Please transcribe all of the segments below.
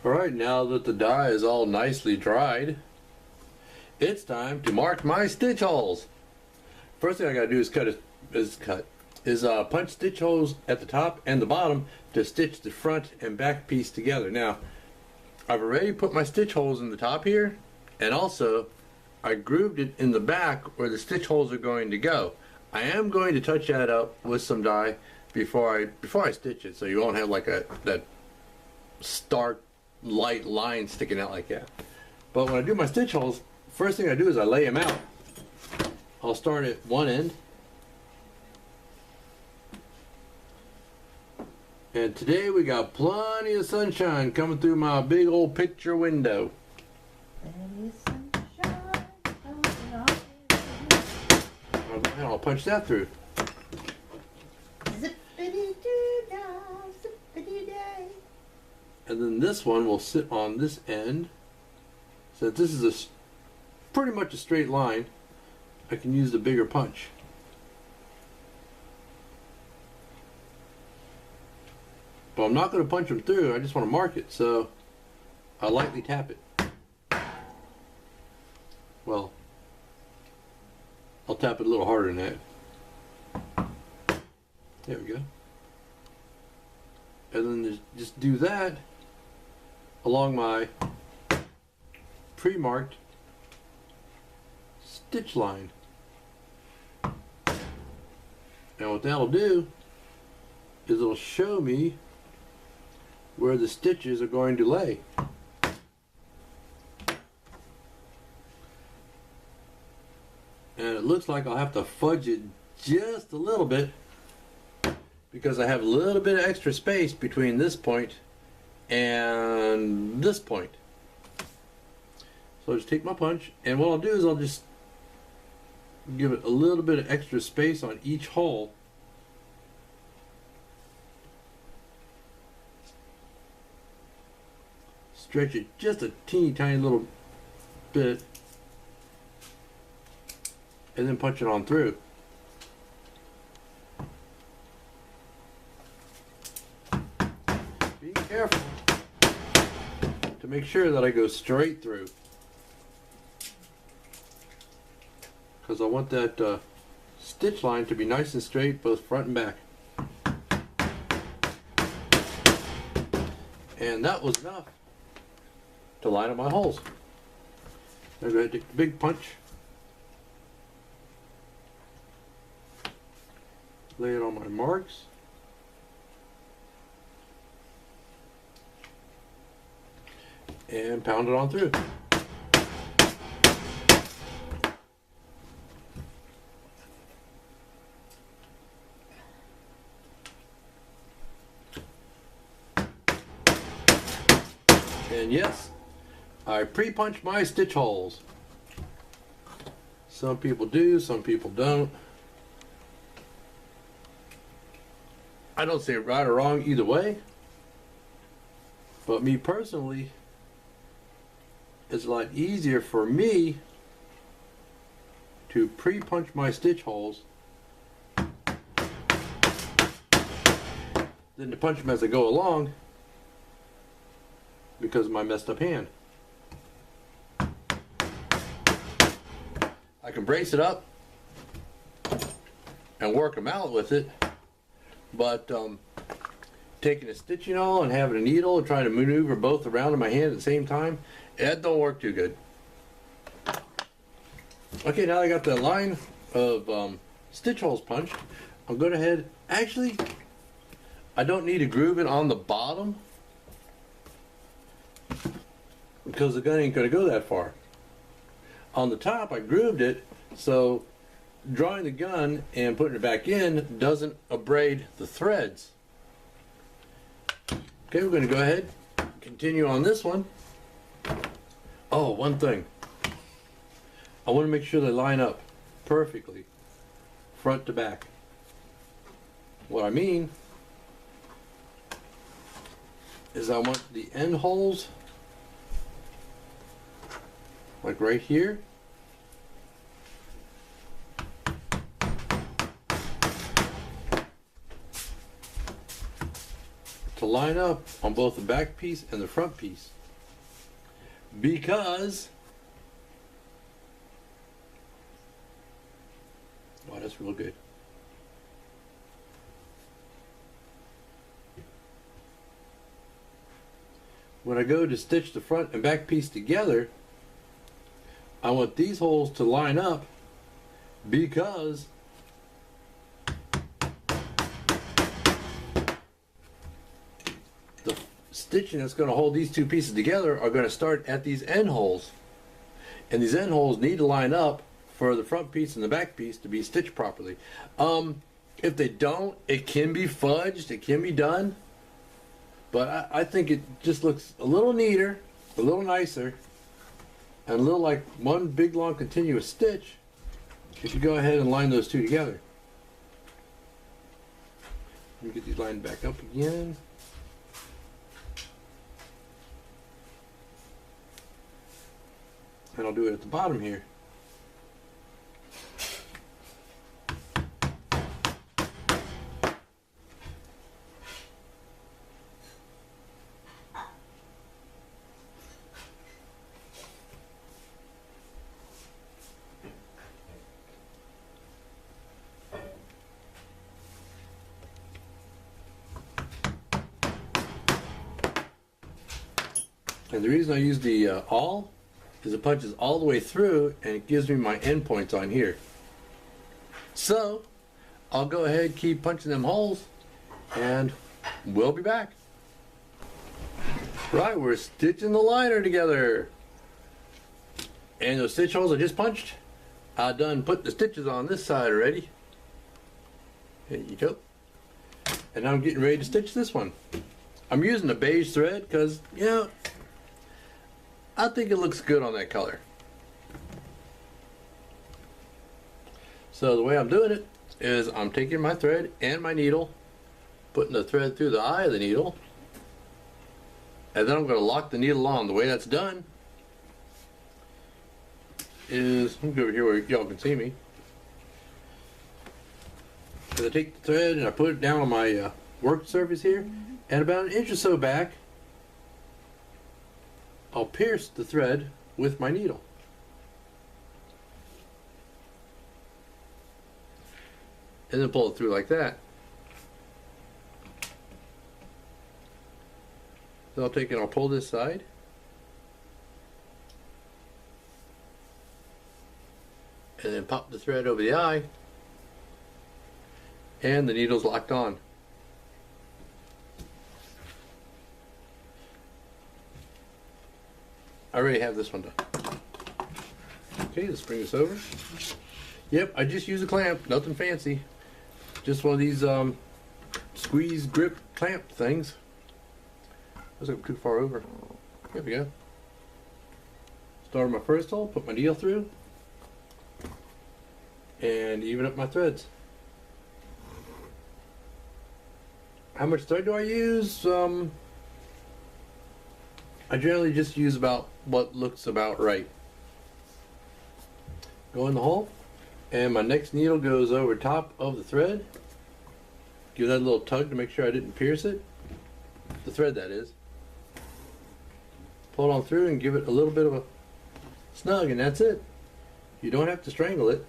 Alright, now that the dye is all nicely dried, it's time to mark my stitch holes. First thing I gotta do is punch stitch holes at the top and the bottom to stitch the front and back piece together. Now, I've already put my stitch holes in the top here, and also I grooved it in the back where the stitch holes are going to go. I am going to touch that up with some dye before I stitch it, so you won't have like that stark light line sticking out like that. But when I do my stitch holes, first thing I do is I lay them out. I'll start at one end, and today we got plenty of sunshine coming through my big old picture window. I'll punch that through. And then this one will sit on this end. So this is pretty much a straight line. I can use the bigger punch. But I'm not going to punch them through, I just want to mark it, so I lightly tap it. Well, I'll tap it a little harder than that. There we go. And then just do that along my pre-marked stitch line. And what that'll do is it'll show me where the stitches are going to lay. And it looks like I'll have to fudge it just a little bit because I have a little bit of extra space between this point and this point. So I'll just take my punch, and what I'll do is I'll just give it a little bit of extra space on each hole. Stretch it just a teeny tiny little bit, and then punch it on through. Be careful to make sure that I go straight through, because I want that stitch line to be nice and straight both front and back. And that was enough to line up my holes. Now go ahead and take the big punch, lay it on my marks, and pound it on through. And yes, I pre-punch my stitch holes. Some people do, some people don't. I don't say right or wrong either way, but me personally, it's a lot easier for me to pre-punch my stitch holes than to punch them as I go along because of my messed up hand. I can brace it up and work them out with it, but taking a stitching awl and having a needle and trying to maneuver both around in my hand at the same time, that don't work too good. Okay, now I got the line of stitch holes punched. I'm going ahead, actually, I don't need to groove it on the bottom because the gun ain't going to go that far. On the top, I grooved it, so drawing the gun and putting it back in doesn't abrade the threads. Okay, we're going to go ahead and continue on this one. Oh, one thing. I want to make sure they line up perfectly, front to back. What I mean is I want the end holes, like right here, to line up on both the back piece and the front piece. because oh, that's real good. When I go to stitch the front and back piece together, I want these holes to line up because the stitching that's going to hold these two pieces together are going to start at these end holes. And these end holes need to line up for the front piece and the back piece to be stitched properly. If they don't, it can be fudged, it can be done. But I think it just looks a little neater, a little nicer, and a little like one big long continuous stitch if you go ahead and line those two together. Let me get these lined back up again. And I'll do it at the bottom here. And the reason I use the awl is it punches all the way through and it gives me my end points on here. So I'll go ahead and keep punching them holes and we'll be back. Right, we're stitching the liner together. And those stitch holes I just punched, I done put the stitches on this side already. There you go. And now I'm getting ready to stitch this one. I'm using a beige thread because, you know, I think it looks good on that color. So the way I'm doing it is I'm taking my thread and my needle, putting the thread through the eye of the needle, and then I'm going to lock the needle on. The way that's done is, let me go over here where y'all can see me. So I take the thread and I put it down on my work surface here, and about an inch or so back, I'll pierce the thread with my needle. And then pull it through like that. So I'll take it, I'll pull this side. And then pop the thread over the eye. And the needle's locked on. I already have this one done. Okay, let's bring this over. Yep, I just use a clamp, nothing fancy. Just one of these squeeze grip clamp things. I was too far over. There we go. Start my first hole, put my needle through, and even up my threads. How much thread do I use? I generally just use about what looks about right. Go in the hole, and my next needle goes over top of the thread. Give that a little tug to make sure I didn't pierce it. The thread, that is. Pull it on through and give it a little bit of a snug, and that's it. You don't have to strangle it.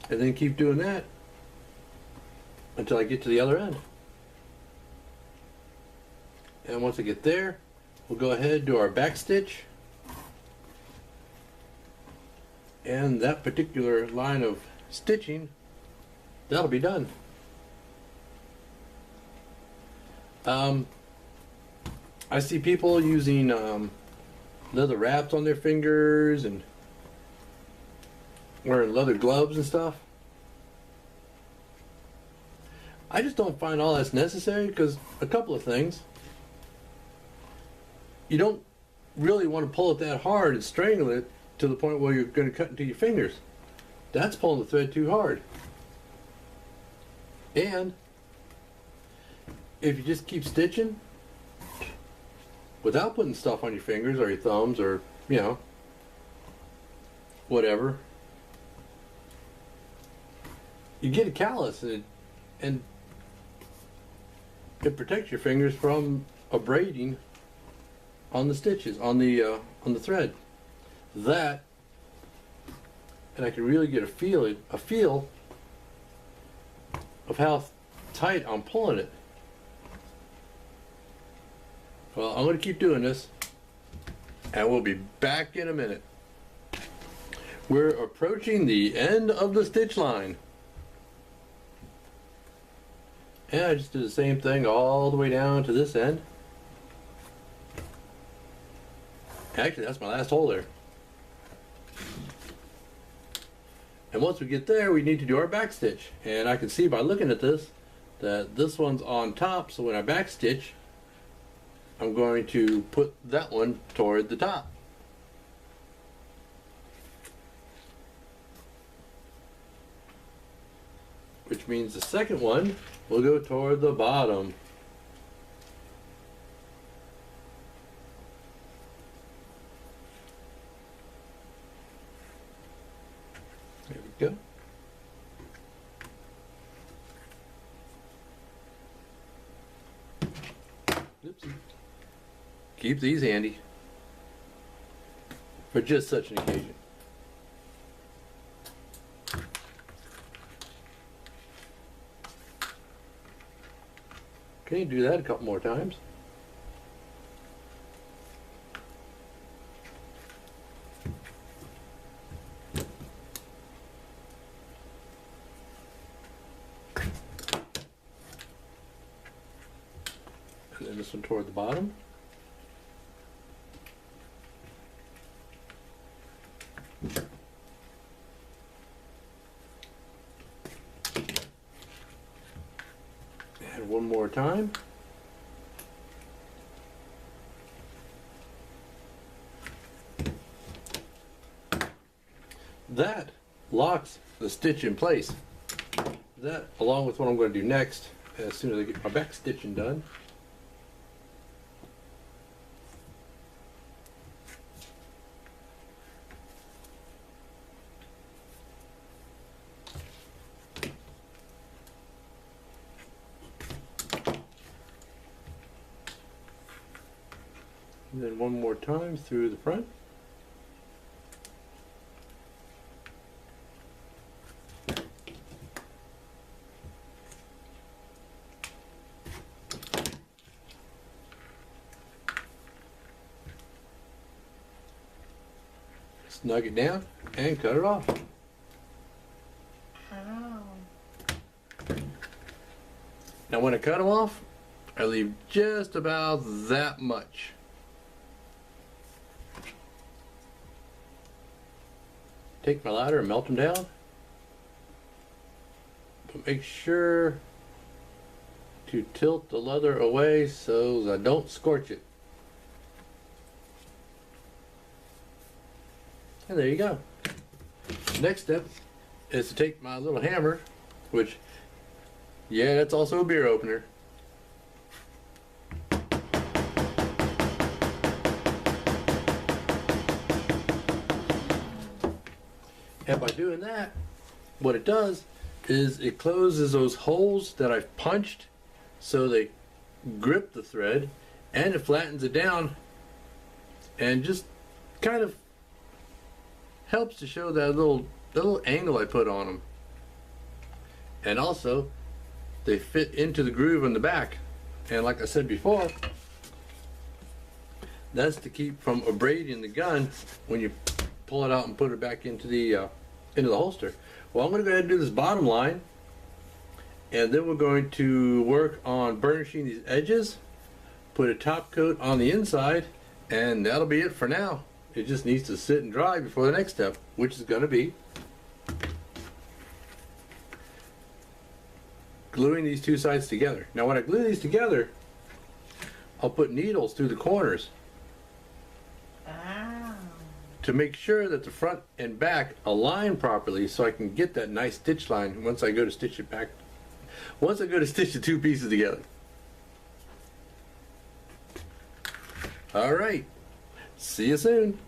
And then keep doing that until I get to the other end. And once I get there, we'll go ahead and do our back stitch. And that particular line of stitching, that'll be done. I see people using leather wraps on their fingers and wearing leather gloves and stuff. I just don't find all that's necessary because a couple of things. You don't really want to pull it that hard and strangle it to the point where you're going to cut into your fingers. That's pulling the thread too hard. And if you just keep stitching without putting stuff on your fingers or your thumbs or, you know, whatever, you get a callus, and it protects your fingers from abrading on the stitches, on the thread. That, and I can really get a feel of how tight I'm pulling it. Well, I'm going to keep doing this, and we'll be back in a minute. We're approaching the end of the stitch line. And I just did the same thing all the way down to this end. Actually, that's my last hole there. And once we get there, we need to do our back stitch. And I can see by looking at this that this one's on top, so when I back stitch, I'm going to put that one toward the top. Which means the second one will go toward the bottom. There we go. Oopsie. Keep these handy for just such an occasion. Okay, do that a couple more times. And then this one toward the bottom. And one more time. That locks the stitch in place. That, along with what I'm going to do next, as soon as I get my back stitching done. And then one more time through the front. Snug it down and cut it off. Ow. Now when I cut them off, I leave just about that much. Take my ladder and melt them down. But make sure to tilt the leather away so that I don't scorch it. And there you go. Next step is to take my little hammer, which, yeah, that's also a beer opener. And by doing that, what it does is it closes those holes that I've punched so they grip the thread, and it flattens it down and just kind of helps to show that little angle I put on them. And also, they fit into the groove in the back. And like I said before, that's to keep from abrading the gun when you pull it out and put it back into the holster. Well, I'm going to go ahead and do this bottom line, and then we're going to work on burnishing these edges, put a top coat on the inside, and that'll be it for now. It just needs to sit and dry before the next step, which is going to be gluing these two sides together. Now when I glue these together, I'll put needles through the corners to make sure that the front and back align properly, so I can get that nice stitch line once I go to stitch it back. Once I go to stitch the two pieces together. All right. See you soon.